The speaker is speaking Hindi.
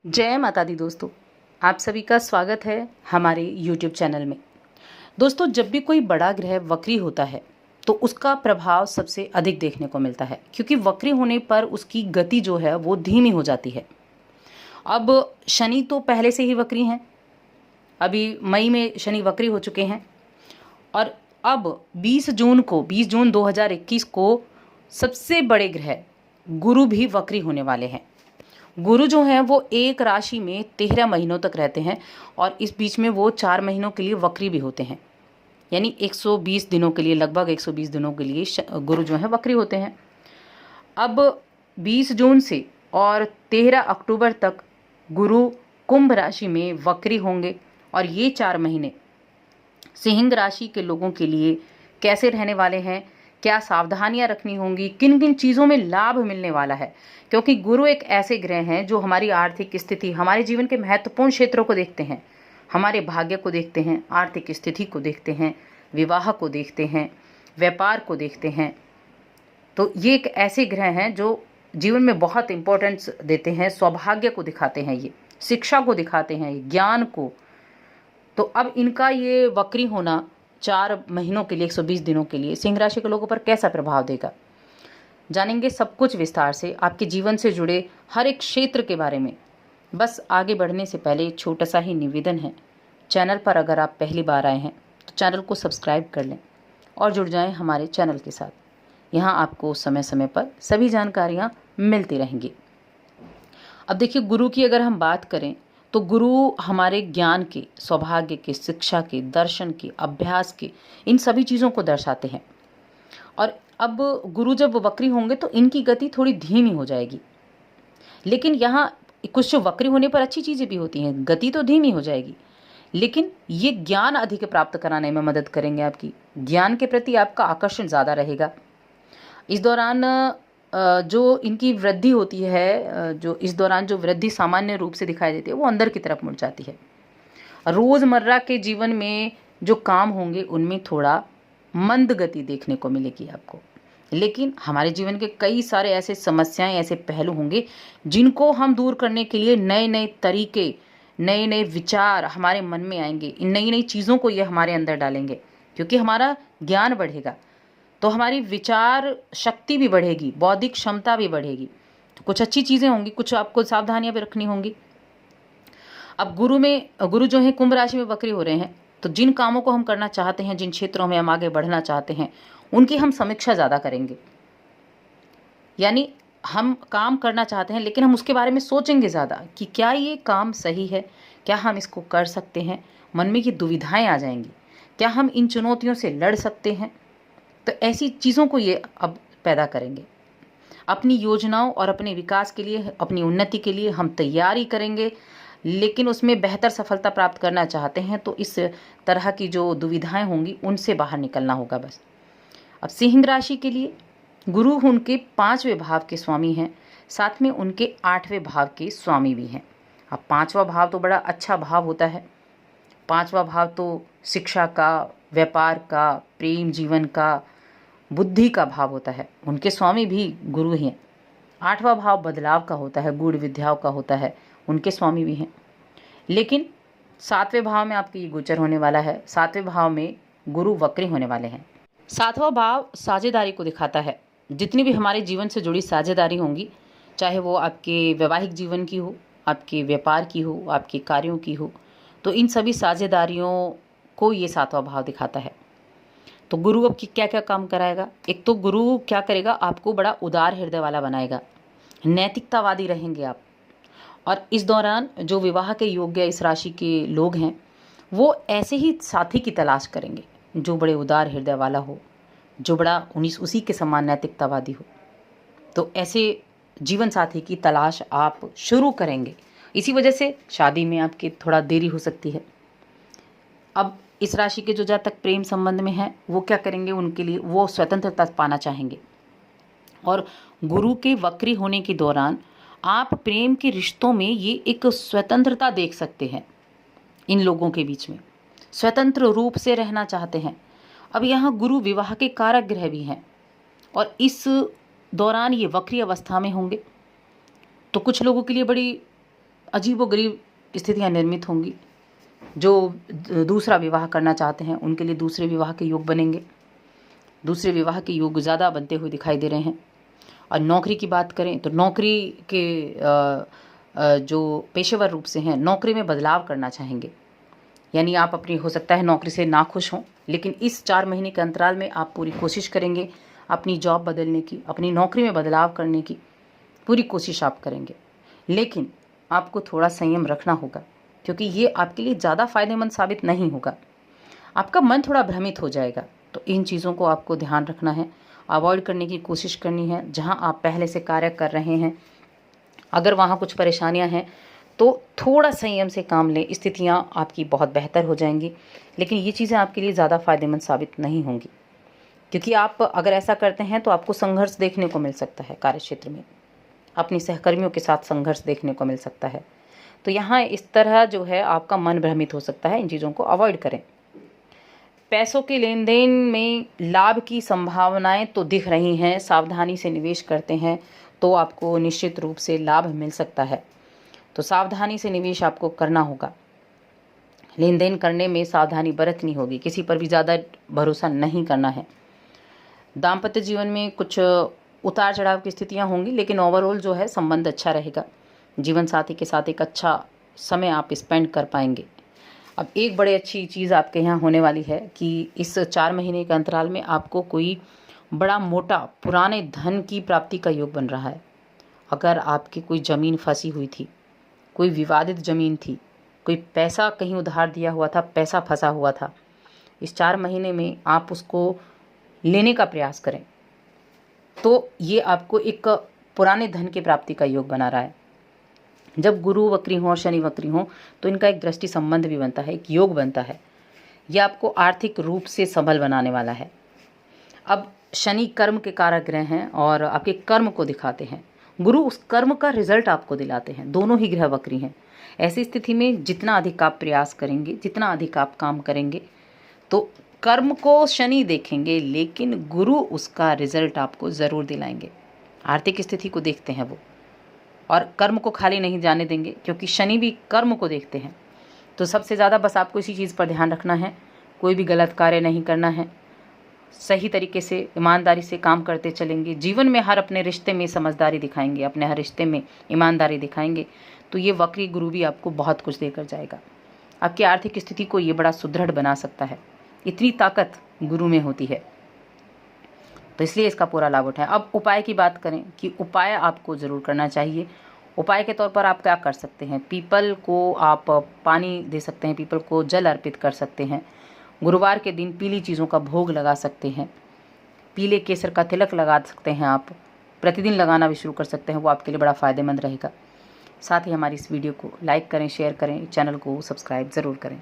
जय माता दी दोस्तों, आप सभी का स्वागत है हमारे YouTube चैनल में। दोस्तों, जब भी कोई बड़ा ग्रह वक्री होता है तो उसका प्रभाव सबसे अधिक देखने को मिलता है, क्योंकि वक्री होने पर उसकी गति जो है वो धीमी हो जाती है। अब शनि तो पहले से ही वक्री हैं, अभी मई में शनि वक्री हो चुके हैं और अब 20 जून 2021 को सबसे बड़े ग्रह गुरु भी वक्री होने वाले हैं। गुरु जो हैं वो एक राशि में 13 महीनों तक रहते हैं और इस बीच में वो 4 महीनों के लिए वक्री भी होते हैं, यानी 120 दिनों के लिए, लगभग 120 दिनों के लिए गुरु जो हैं वक्री होते हैं। अब 20 जून से और 13 अक्टूबर तक गुरु कुंभ राशि में वक्री होंगे और ये 4 महीने सिंह राशि के लोगों के लिए कैसे रहने वाले हैं, क्या सावधानियां रखनी होंगी, किन किन चीज़ों में लाभ मिलने वाला है, क्योंकि गुरु एक ऐसे ग्रह हैं जो हमारी आर्थिक स्थिति, हमारे जीवन के महत्वपूर्ण क्षेत्रों को देखते हैं, हमारे भाग्य को देखते हैं, आर्थिक स्थिति को देखते हैं, विवाह को देखते हैं, व्यापार को देखते हैं। तो ये एक ऐसे ग्रह हैं जो जीवन में बहुत इंपॉर्टेंस देते हैं, सौभाग्य को दिखाते हैं, ये शिक्षा को दिखाते हैं, ज्ञान को। तो अब इनका ये वक्री होना 4 महीनों के लिए, 120 दिनों के लिए सिंह राशि के लोगों पर कैसा प्रभाव देगा, जानेंगे सब कुछ विस्तार से, आपके जीवन से जुड़े हर एक क्षेत्र के बारे में। बस आगे बढ़ने से पहले एक छोटा सा ही निवेदन है, चैनल पर अगर आप पहली बार आए हैं तो चैनल को सब्सक्राइब कर लें और जुड़ जाएं हमारे चैनल के साथ। यहाँ आपको समय समय पर सभी जानकारियाँ मिलती रहेंगी। अब देखिए, गुरु की अगर हम बात करें तो गुरु हमारे ज्ञान के, सौभाग्य के, शिक्षा के, दर्शन के, अभ्यास के, इन सभी चीज़ों को दर्शाते हैं। और अब गुरु जब वक्री होंगे तो इनकी गति थोड़ी धीमी हो जाएगी, लेकिन यहाँ कुछ वक्री होने पर अच्छी चीज़ें भी होती हैं। गति तो धीमी हो जाएगी, लेकिन ये ज्ञान अधिक प्राप्त कराने में मदद करेंगे। आपकी ज्ञान के प्रति आपका आकर्षण ज़्यादा रहेगा। इस दौरान जो इनकी वृद्धि होती है, जो इस दौरान जो वृद्धि सामान्य रूप से दिखाई देती है, वो अंदर की तरफ मुड़ जाती है। रोज़मर्रा के जीवन में जो काम होंगे उनमें थोड़ा मंद गति देखने को मिलेगी आपको, लेकिन हमारे जीवन के कई सारे ऐसे समस्याएं, ऐसे पहलू होंगे जिनको हम दूर करने के लिए नए नए तरीके, नए नए विचार हमारे मन में आएंगे। इन नई नई चीज़ों को ये हमारे अंदर डालेंगे, क्योंकि हमारा ज्ञान बढ़ेगा तो हमारी विचार शक्ति भी बढ़ेगी, बौद्धिक क्षमता भी बढ़ेगी। तो कुछ अच्छी चीज़ें होंगी, कुछ आपको सावधानियां भी रखनी होंगी। अब गुरु जो है कुंभ राशि में वक्री हो रहे हैं, तो जिन कामों को हम करना चाहते हैं, जिन क्षेत्रों में हम आगे बढ़ना चाहते हैं, उनकी हम समीक्षा ज़्यादा करेंगे। यानी हम काम करना चाहते हैं लेकिन हम उसके बारे में सोचेंगे ज़्यादा कि क्या ये काम सही है, क्या हम इसको कर सकते हैं। मन में ये दुविधाएं आ जाएंगी, क्या हम इन चुनौतियों से लड़ सकते हैं। तो ऐसी चीज़ों को ये अब पैदा करेंगे। अपनी योजनाओं और अपने विकास के लिए, अपनी उन्नति के लिए हम तैयारी करेंगे, लेकिन उसमें बेहतर सफलता प्राप्त करना चाहते हैं तो इस तरह की जो दुविधाएं होंगी उनसे बाहर निकलना होगा बस। अब सिंह राशि के लिए गुरु उनके 5वें भाव के स्वामी हैं, साथ में उनके 8वें भाव के स्वामी भी हैं। अब 5वां भाव तो बड़ा अच्छा भाव होता है। 5वां भाव तो शिक्षा का, व्यापार का, प्रेम जीवन का, बुद्धि का भाव होता है। उनके स्वामी भी गुरु ही हैं। 8वां भाव बदलाव का होता है, गूढ़ विद्याओं का होता है, उनके स्वामी भी हैं। लेकिन 7वें भाव में आपके ये गोचर होने वाला है। 7वें भाव में गुरु वक्री होने वाले हैं। 7वां भाव साझेदारी को दिखाता है। जितनी भी हमारे जीवन से जुड़ी साझेदारी होंगी, चाहे वो आपके वैवाहिक जीवन की हो, आपके व्यापार की हो, आपके कार्यों की हो, तो इन सभी साझेदारियों को ये 7वां भाव दिखाता है। तो गुरु अब क्या क्या काम कराएगा। एक तो गुरु क्या करेगा, आपको बड़ा उदार हृदय वाला बनाएगा, नैतिकतावादी रहेंगे आप। और इस दौरान जो विवाह के योग्य इस राशि के लोग हैं, वो ऐसे ही साथी की तलाश करेंगे जो बड़े उदार हृदय वाला हो, जो बड़ा उसी के समान नैतिकतावादी हो। तो ऐसे जीवन साथी की तलाश आप शुरू करेंगे। इसी वजह से शादी में आपके थोड़ा देरी हो सकती है। अब इस राशि के जो जातक प्रेम संबंध में हैं, वो क्या करेंगे, उनके लिए वो स्वतंत्रता पाना चाहेंगे। और गुरु के वक्री होने के दौरान आप प्रेम के रिश्तों में ये एक स्वतंत्रता देख सकते हैं। इन लोगों के बीच में स्वतंत्र रूप से रहना चाहते हैं। अब यहाँ गुरु विवाह के कारक ग्रह भी हैं और इस दौरान ये वक्री अवस्था में होंगे, तो कुछ लोगों के लिए बड़ी अजीबोगरीब स्थितियाँ निर्मित होंगी। जो दूसरा विवाह करना चाहते हैं उनके लिए दूसरे विवाह के योग बनेंगे, दूसरे विवाह के योग ज़्यादा बनते हुए दिखाई दे रहे हैं। और नौकरी की बात करें तो नौकरी के जो पेशेवर रूप से हैं, नौकरी में बदलाव करना चाहेंगे। यानी आप अपनी, हो सकता है नौकरी से नाखुश हों, लेकिन इस 4 महीने के अंतराल में आप पूरी कोशिश करेंगे अपनी जॉब बदलने की, अपनी नौकरी में बदलाव करने की पूरी कोशिश आप करेंगे। लेकिन आपको थोड़ा संयम रखना होगा, क्योंकि ये आपके लिए ज़्यादा फायदेमंद साबित नहीं होगा। आपका मन थोड़ा भ्रमित हो जाएगा। तो इन चीज़ों को आपको ध्यान रखना है, अवॉइड करने की कोशिश करनी है। जहाँ आप पहले से कार्य कर रहे हैं, अगर वहाँ कुछ परेशानियाँ हैं तो थोड़ा संयम से काम लें, स्थितियाँ आपकी बहुत बेहतर हो जाएंगी। लेकिन ये चीज़ें आपके लिए ज़्यादा फायदेमंद साबित नहीं होंगी, क्योंकि आप अगर ऐसा करते हैं तो आपको संघर्ष देखने को मिल सकता है कार्यक्षेत्र में, अपनी सहकर्मियों के साथ संघर्ष देखने को मिल सकता है। तो यहाँ इस तरह जो है आपका मन भ्रमित हो सकता है। इन चीज़ों को अवॉइड करें। पैसों के लेन देन में लाभ की संभावनाएं तो दिख रही हैं। सावधानी से निवेश करते हैं तो आपको निश्चित रूप से लाभ मिल सकता है। तो सावधानी से निवेश आपको करना होगा। लेन देन करने में सावधानी बरतनी होगी, किसी पर भी ज़्यादा भरोसा नहीं करना है। दाम्पत्य जीवन में कुछ उतार चढ़ाव की स्थितियां होंगी, लेकिन ओवरऑल जो है संबंध अच्छा रहेगा। जीवन साथी के साथ एक अच्छा समय आप स्पेंड कर पाएंगे। अब एक बड़ी अच्छी चीज़ आपके यहाँ होने वाली है कि इस 4 महीने के अंतराल में आपको कोई बड़ा मोटा पुराने धन की प्राप्ति का योग बन रहा है। अगर आपकी कोई ज़मीन फंसी हुई थी, कोई विवादित ज़मीन थी, कोई पैसा कहीं उधार दिया हुआ था, पैसा फंसा हुआ था, इस 4 महीने में आप उसको लेने का प्रयास करें तो ये आपको एक पुराने धन की प्राप्ति का योग बना रहा है। जब गुरु वक्री हों और शनि वक्री हों तो इनका एक दृष्टि संबंध भी बनता है, एक योग बनता है। यह आपको आर्थिक रूप से सबल बनाने वाला है। अब शनि कर्म के कारक ग्रह हैं और आपके कर्म को दिखाते हैं। गुरु उस कर्म का रिजल्ट आपको दिलाते हैं। दोनों ही ग्रह वक्री हैं। ऐसी स्थिति में जितना अधिक आप प्रयास करेंगे, जितना अधिक आप काम करेंगे, तो कर्म को शनि देखेंगे, लेकिन गुरु उसका रिजल्ट आपको ज़रूर दिलाएंगे। आर्थिक स्थिति को देखते हैं वो, और कर्म को खाली नहीं जाने देंगे, क्योंकि शनि भी कर्म को देखते हैं। तो सबसे ज़्यादा बस आपको इसी चीज़ पर ध्यान रखना है, कोई भी गलत कार्य नहीं करना है, सही तरीके से ईमानदारी से काम करते चलेंगे। जीवन में हर अपने रिश्ते में समझदारी दिखाएंगे, अपने हर रिश्ते में ईमानदारी दिखाएंगे, तो ये वक्री गुरु भी आपको बहुत कुछ देकर जाएगा। आपकी आर्थिक स्थिति को ये बड़ा सुदृढ़ बना सकता है। इतनी ताकत गुरु में होती है, तो इसलिए इसका पूरा लाभ उठाएं। अब उपाय की बात करें कि उपाय आपको ज़रूर करना चाहिए। उपाय के तौर पर आप क्या कर सकते हैं? पीपल को आप पानी दे सकते हैं, पीपल को जल अर्पित कर सकते हैं। गुरुवार के दिन पीली चीज़ों का भोग लगा सकते हैं। पीले केसर का तिलक लगा सकते हैं। आप प्रतिदिन लगाना भी शुरू कर सकते हैं, वो आपके लिए बड़ा फ़ायदेमंद रहेगा। साथ ही हमारी इस वीडियो को लाइक करें, शेयर करें, चैनल को सब्सक्राइब ज़रूर करें।